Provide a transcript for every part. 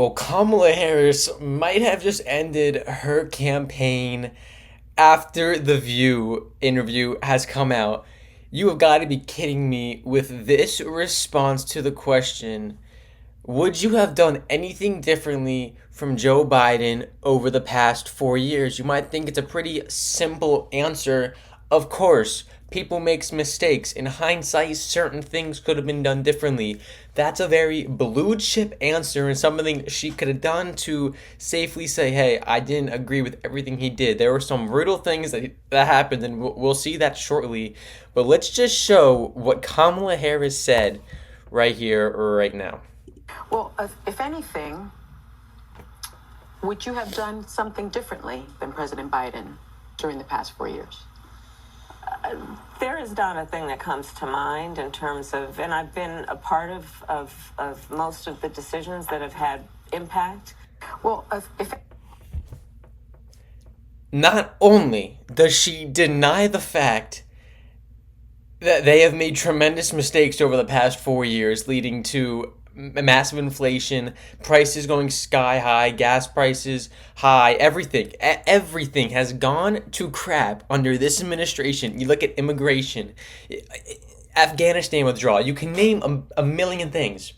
Well, Kamala Harris might have just ended her campaign after the View interview has come out. You have got to be kidding me with this response to the question: would you have done anything differently from Joe Biden over the past 4 years? You might think it's a pretty simple answer. Of course, people make mistakes. In hindsight, certain things could have been done differently. That's a very blue chip answer and something she could have done to safely say, hey, I didn't agree with everything he did. There were some brutal things that happened, and we'll see that shortly. But let's just show what Kamala Harris said right here, right now. Well, if anything, would you have done something differently than President Biden during the past 4 years? There is not a thing that comes to mind in terms of, and I've been a part of most of the decisions that have had impact. Well, if Not only does she deny the fact that they have made tremendous mistakes over the past 4 years, leading to massive inflation, prices going sky high, gas prices high, everything has gone to crap under this administration. You look at immigration, Afghanistan withdrawal, you can name a million things.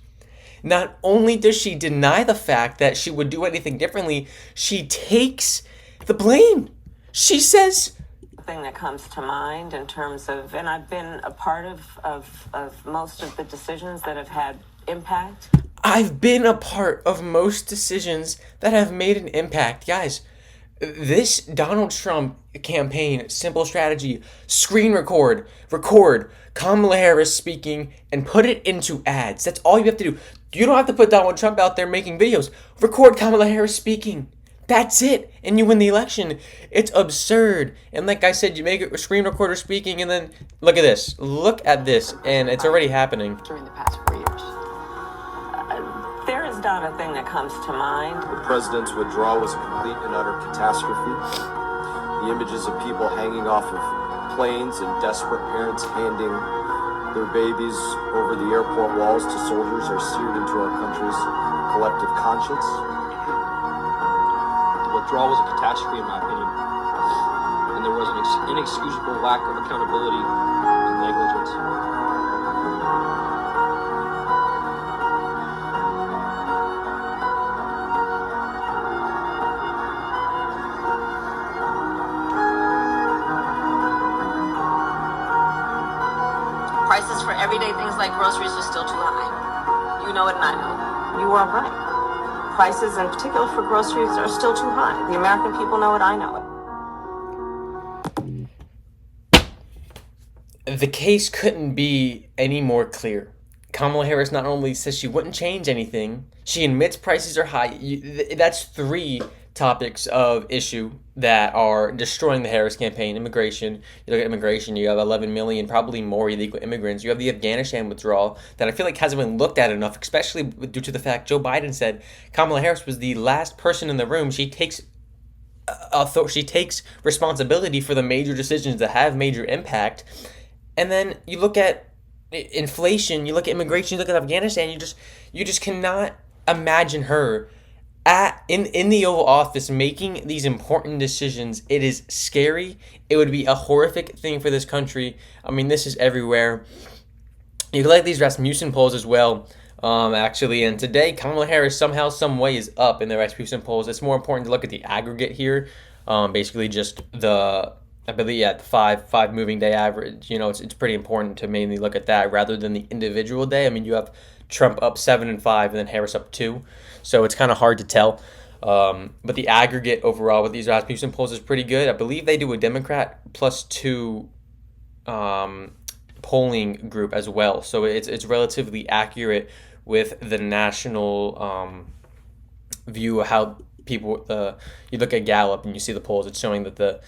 Not only does she deny the fact that she would do anything differently, she takes the blame. She says, thing that comes to mind in terms of, and I've been a part of most of the decisions that have had impact. I've been a part of most decisions that have made an impact. Guys, this Donald Trump campaign, simple strategy: screen record Kamala Harris speaking, and put it into ads. That's all you have to do. You don't have to put Donald Trump out there making videos. Record Kamala Harris speaking. That's it, and you win the election. It's absurd. And like I said, you make a screen recorder speaking, and then look at this. Look at this, and it's already happening. during the past 4 years. There is not a thing that comes to mind. The president's withdrawal was a complete and utter catastrophe. The images of people hanging off of planes and desperate parents handing their babies over the airport walls to soldiers are seared into our country's collective conscience. The withdrawal was a catastrophe, in my opinion, and there was an inexcusable lack of accountability and negligence. Prices for everyday things like groceries are still too high. You know it and I know. You are right. Prices, in particular for groceries, are still too high. The American people know it, I know it. The case couldn't be any more clear. Kamala Harris not only says she wouldn't change anything, she admits prices are high. That's three topics of issue that are destroying the Harris campaign. Immigration. You look at immigration, you have 11 million, probably more illegal immigrants. You have the Afghanistan withdrawal that I feel like hasn't been looked at enough, especially due to the fact Joe Biden said Kamala Harris was the last person in the room. She takes responsibility for the major decisions that have major impact. And then you look at inflation, you look at immigration, you look at Afghanistan, you just cannot imagine her in the Oval Office making these important decisions. It is scary. It would be a horrific thing for this country. I mean, this is everywhere. You like these Rasmussen polls as well, actually. And today, Kamala Harris somehow, some way is up in the Rasmussen polls. It's more important to look at the aggregate here. Basically, just the five moving day average. You know, it's pretty important to mainly look at that rather than the individual day. I mean, you have Trump up 7 and 5, and then Harris up 2. So it's kind of hard to tell. But the aggregate overall with these Rasmussen polls is pretty good. I believe they do a Democrat plus 2 polling group as well. So it's relatively accurate with the national view of how people, you look at Gallup and you see the polls, it's showing that the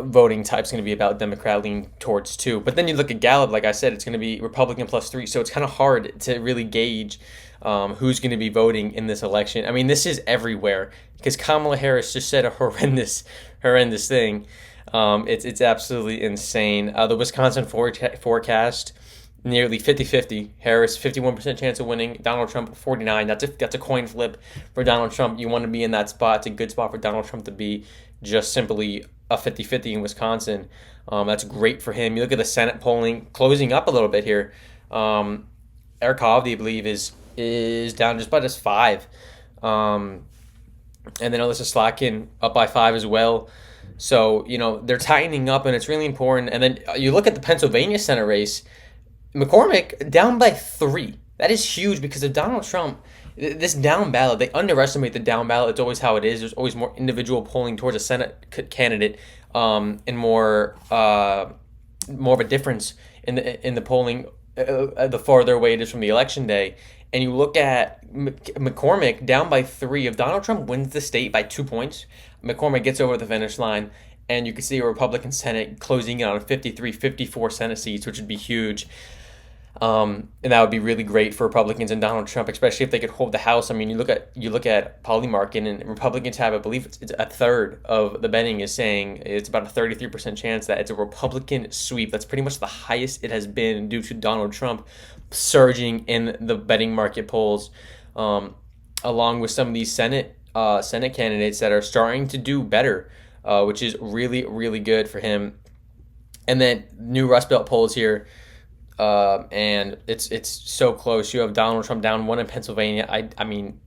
voting type is going to be about Democrat lean towards 2. But then you look at Gallup, like I said, it's going to be Republican plus 3. So it's kind of hard to really gauge who's going to be voting in this election. I mean, this is everywhere because Kamala Harris just said a horrendous thing. It's absolutely insane. The Wisconsin forecast nearly 50-50. Harris 51% chance of winning. Donald Trump 49. That's a coin flip for Donald Trump. You want to be in that spot. It's a good spot for Donald Trump to be just simply a 50-50 in Wisconsin. That's great for him. You look at the Senate polling closing up a little bit here. Eric Hovde, I believe, is down just by just 5. And then Alyssa Slotkin up by 5 as well. So, they're tightening up, and it's really important. And then you look at the Pennsylvania Senate race, McCormick down by 3. That is huge because of Donald Trump. This down ballot, they underestimate the down ballot. It's always how it is. There's always more individual polling towards a Senate candidate, and more of a difference in the polling the farther away it is from the election day. And you look at McCormick down by 3. If Donald Trump wins the state by 2 points, McCormick gets over the finish line, and you can see a Republican Senate closing in on 53, 54 Senate seats, which would be huge. And that would be really great for Republicans and Donald Trump, especially if they could hold the House. I mean, you look at Polymarket, and Republicans have, I believe, it's a third of the betting is saying it's about a 33% chance that it's a Republican sweep. That's pretty much the highest it has been due to Donald Trump surging in the betting market polls, along with some of these Senate candidates that are starting to do better, which is really, really good for him. And then new Rust Belt polls here. And it's so close. You have Donald Trump down 1 in Pennsylvania. I mean,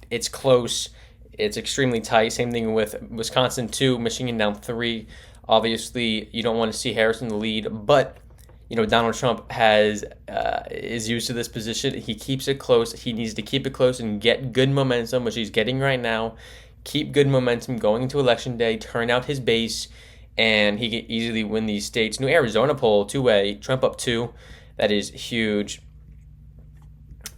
it's close. It's extremely tight. Same thing with Wisconsin 2, Michigan down 3. Obviously, you don't want to see Harris in the lead, but Donald Trump is used to this position. He keeps it close. He needs to keep it close and get good momentum, which he's getting right now. Keep good momentum going into Election Day. Turn out his base, and he can easily win these states. New Arizona poll, 2-way, Trump up 2. That is huge.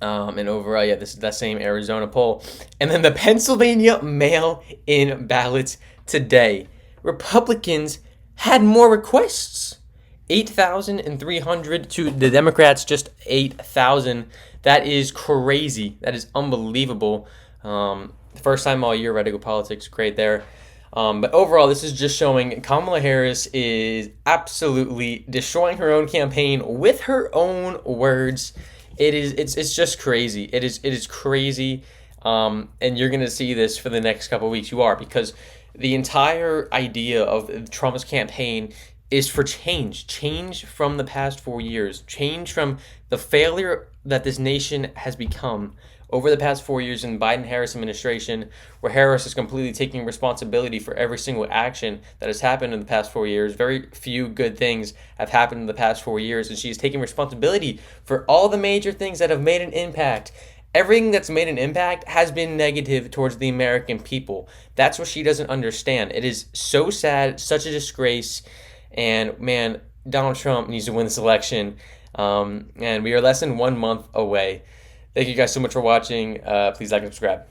And overall, this is that same Arizona poll. And then the Pennsylvania mail-in ballots today. Republicans had more requests. 8,300 to the Democrats, just 8,000. That is crazy. That is unbelievable. First time all year, Radical Politics, great there. But overall, this is just showing Kamala Harris is absolutely destroying her own campaign with her own words. It's just crazy. It is crazy. And you're gonna see this for the next couple of weeks. You are, because the entire idea of Trump's campaign is for change from the past 4 years, change from the failure that this nation has become over the past 4 years in the Biden-Harris administration, where Harris is completely taking responsibility for every single action that has happened in the past 4 years. Very few good things have happened in the past 4 years, and she's taking responsibility for all the major things that have made an impact. Everything that's made an impact has been negative towards the American people. That's what she doesn't understand. It is so sad, such a disgrace, and man, Donald Trump needs to win this election, and we are less than 1 month away. Thank you guys so much for watching. Please like and subscribe.